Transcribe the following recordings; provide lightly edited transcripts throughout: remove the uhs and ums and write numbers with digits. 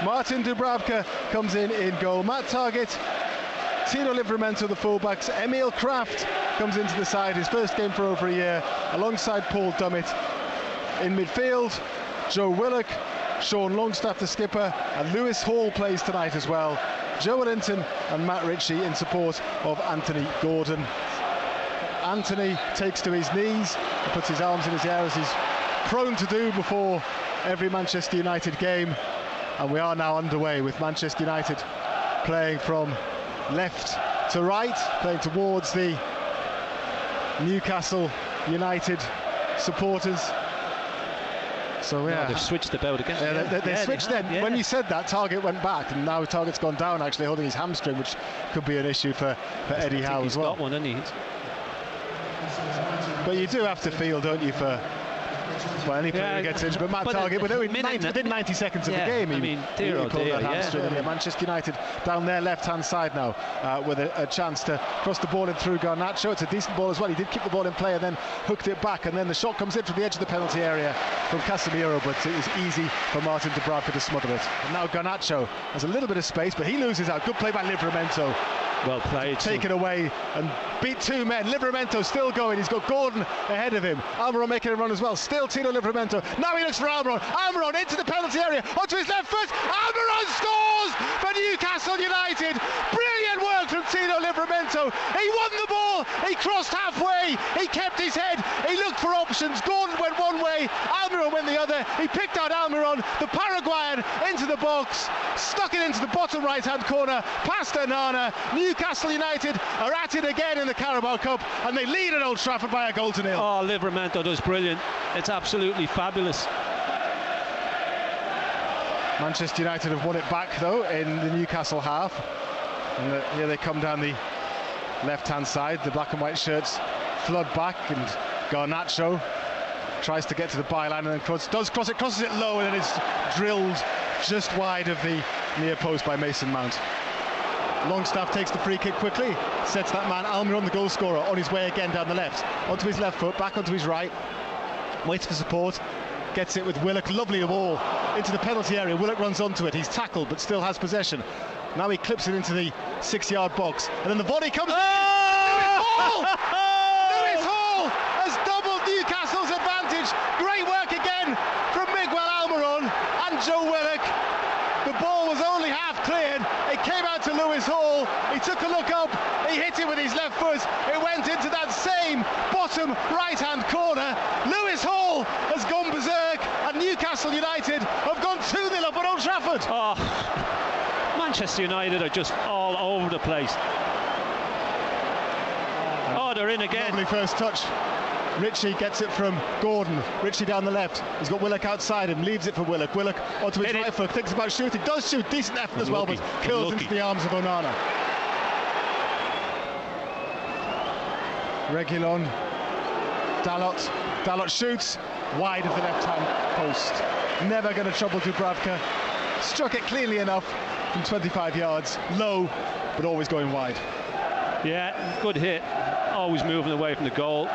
Martin Dubravka comes in goal. Matt Targett, Tino Livramento, the fullbacks. Emil Kraft comes into the side, his first game for over a year, alongside Paul Dummett. In midfield, Joe Willock, Sean Longstaff, the skipper, and Lewis Hall plays tonight as well. Joe Linton and Matt Ritchie in support of Anthony Gordon. Anthony takes to his knees and puts his arms in his air as he's prone to do before every Manchester United game. And we are now underway with Manchester United playing from left to right, playing towards the Newcastle United supporters. So yeah, they've switched about again. Yeah, they switched then. Yeah. When you said that, Targett went back, and now Targett's gone down, actually holding his hamstring, which could be an issue for Eddie Howe as well. He's got one, hasn't he? But you do have to feel, don't you, for any player gets injured. But Matt Targett, within 90 seconds of the game, he pulled that hamstring. And Manchester United down their left-hand side now with a chance to cross the ball in through Garnacho. It's a decent ball as well. He did keep the ball in play and then hooked it back. And then the shot comes in from the edge of the penalty area from Casemiro, but it was easy for Martin Dubravka to smother it. And now Garnacho has a little bit of space, but he loses out. Good play by Livramento. Well played. Take it away and beat two men. Livramento still going. He's got Gordon ahead of him. Almiron making a run as well. Still Tino Livramento. Now he looks for Almiron. Almiron into the penalty area. Onto his left foot. Almiron scores for Newcastle United. Brilliant work from Tino Livramento. He won the ball. He crossed halfway. He kept his head. He looked for options. Gordon went one way. Almiron went the other. He picked out Almiron, the Paraguayan, into the box. Stuck it into the bottom right-hand corner. Past Onana. Newcastle United are at it again in the Carabao Cup, and they lead at Old Trafford by a goal to nil. Oh, Livramento does brilliant. It's absolutely fabulous. Manchester United have won it back though in the Newcastle half, and here they come down the left-hand side. The black and white shirts flood back, and Garnacho tries to get to the byline and then crosses it low, and then it's drilled just wide of the near post by Mason Mount. Longstaff takes the free kick quickly, sets that man Almiron, the goal scorer, on his way again down the left, onto his left foot, back onto his right, waits for support, gets it with Willock, lovely ball into the penalty area. Willock runs onto it, he's tackled but still has possession. Now he clips it into the 6-yard box, and then the volley comes. Oh! Lewis Hall has doubled Newcastle's advantage. Great work again from Miguel Almiron and Joe Willock. The ball was only half cleared. It came out to Lewis Hall. He took a look up. He hit it with his left foot. It went into that same bottom right-hand corner. Lewis Hall has gone berserk, and Newcastle United have gone 2-0 up at Old Trafford. Oh, Manchester United are just all over the place. Oh, they're in again. Lovely first touch. Ritchie gets it from Gordon. Ritchie down the left. He's got Willock outside him. Leaves it for Willock. Willock onto his right foot. Thinks about shooting. Does shoot. Decent effort as well, but kills into the arms of Onana. Reguilon. Dalot shoots wide of the left-hand post. Never going to trouble Dubravka. Struck it cleanly enough from 25 yards. Low, but always going wide. Yeah, good hit. Always moving away from the goal.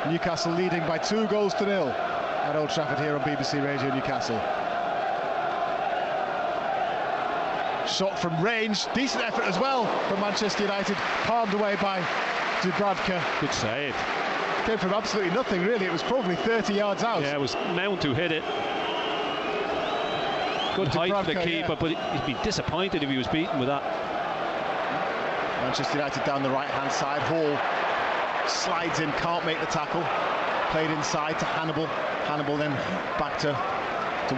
Newcastle leading by 2-0 at Old Trafford here on BBC Radio Newcastle. Shot from range, decent effort as well from Manchester United, palmed away by Dubravka. Good save. Came from absolutely nothing really, it was probably 30 yards out. Yeah, it was Mount who hit it. Good height for the keeper, but he'd be disappointed if he was beaten with that. Manchester United down the right-hand side. Hall slides in, can't make the tackle. Played inside to Hannibal. Hannibal then back to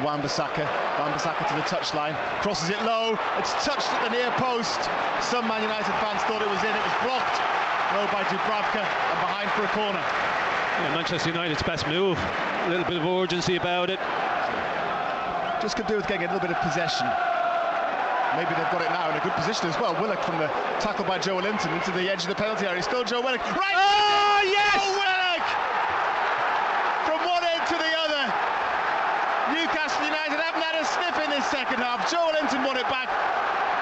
Wan-Bissaka. Wan-Bissaka to the touchline. Crosses it low. It's touched at the near post. Some Man United fans thought it was in. It was blocked. Low by Dubravka and behind for a corner. Yeah, Manchester United's best move. A little bit of urgency about it. Just could do with getting a little bit of possession. Maybe they've got it now in a good position as well. Willock from the tackle by Joe Linton into the edge of the penalty area. Still Joe Willock. Right! Oh, yes! Joe Willock! From one end to the other. Newcastle United haven't had a sniff in this second half. Joe Linton won it back.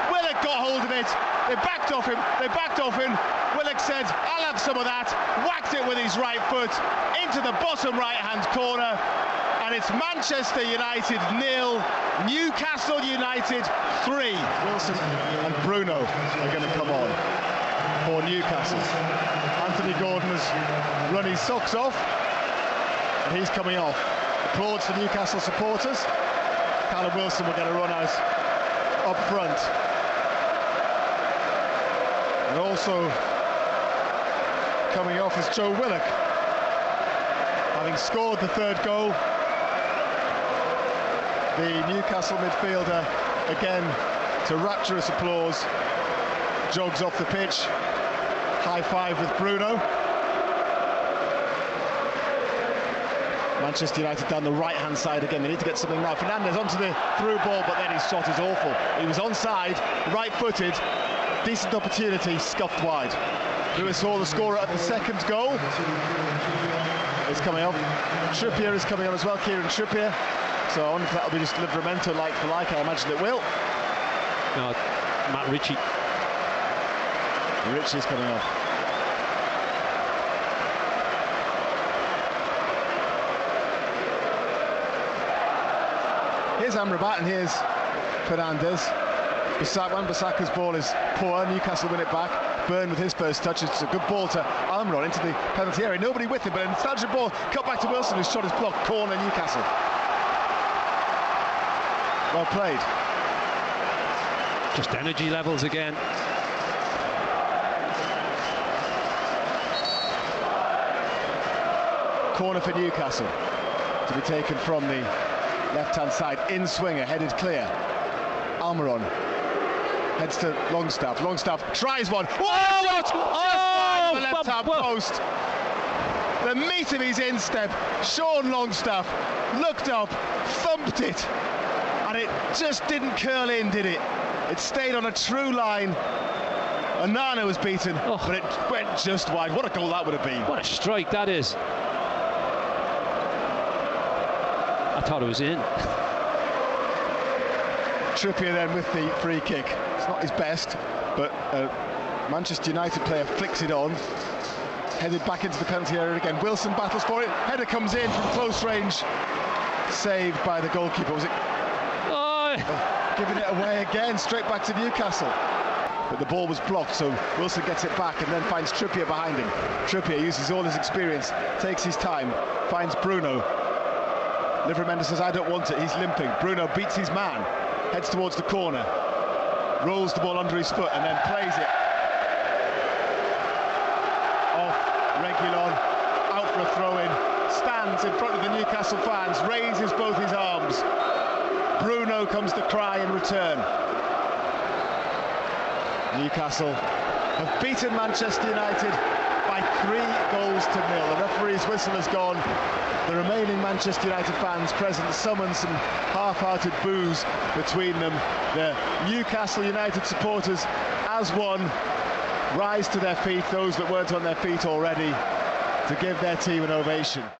Willock got hold of it. They backed off him. Willock said, I'll have some of that. Whacked it with his right foot into the bottom right-hand corner. And it's Manchester United 0, Newcastle United 3. Wilson and Bruno are going to come on for Newcastle. Anthony Gordon has run his socks off, and he's coming off. Applauds for Newcastle supporters. Callum Wilson will get a run out up front. And also coming off is Joe Willock, having scored the third goal. The Newcastle midfielder, again to rapturous applause, jogs off the pitch. High five with Bruno. Manchester United down the right-hand side again. They need to get something now. Fernandes onto the through ball, but then his shot is awful. He was onside, right-footed, decent opportunity, scuffed wide. Lewis Hall, the scorer at the second goal, is coming on. Trippier is coming on as well, Kieran Trippier. So I wonder if that'll be just Livramento like for like. I imagine it will. No, Matt Ritchie. Ritchie's coming off. Here's Amrabat and here's Fernandes. Bissaka's ball is poor. Newcastle win it back. Byrne with his first touch. It's a good ball to Almiron into the penalty area. Nobody with him, but an intelligent ball cut back to Wilson, whose shot is blocked. Corner, Newcastle. Well played. Just energy levels again. Corner for Newcastle to be taken from the left-hand side. In swinger, headed clear. Almiron heads to Longstaff. Longstaff tries one. What a shot! Just the left-hand post. The meat of his instep. Sean Longstaff looked up, thumped it, and it just didn't curl in, did it? It stayed on a true line. Onana was beaten, but it went just wide. What a goal that would have been. What a strike that is. I thought it was in. Trippier then with the free kick. It's not his best, but Manchester United player flicks it on. Headed back into the penalty area again. Wilson battles for it. Header comes in from close range. Saved by the goalkeeper. Was it? Giving it away again, straight back to Newcastle. But the ball was blocked, so Wilson gets it back and then finds Trippier behind him. Trippier uses all his experience, takes his time, finds Bruno. Livramento says, I don't want it, he's limping. Bruno beats his man, heads towards the corner, rolls the ball under his foot and then plays it off Reguilon, out for a throw-in, stands in front of the Newcastle fans, raises both his arms. Bruno comes to cry in return. Newcastle have beaten Manchester United by 3 goals to 0. The referee's whistle has gone. The remaining Manchester United fans present summon some half-hearted boos between them. The Newcastle United supporters, as one, rise to their feet, those that weren't on their feet already, to give their team an ovation.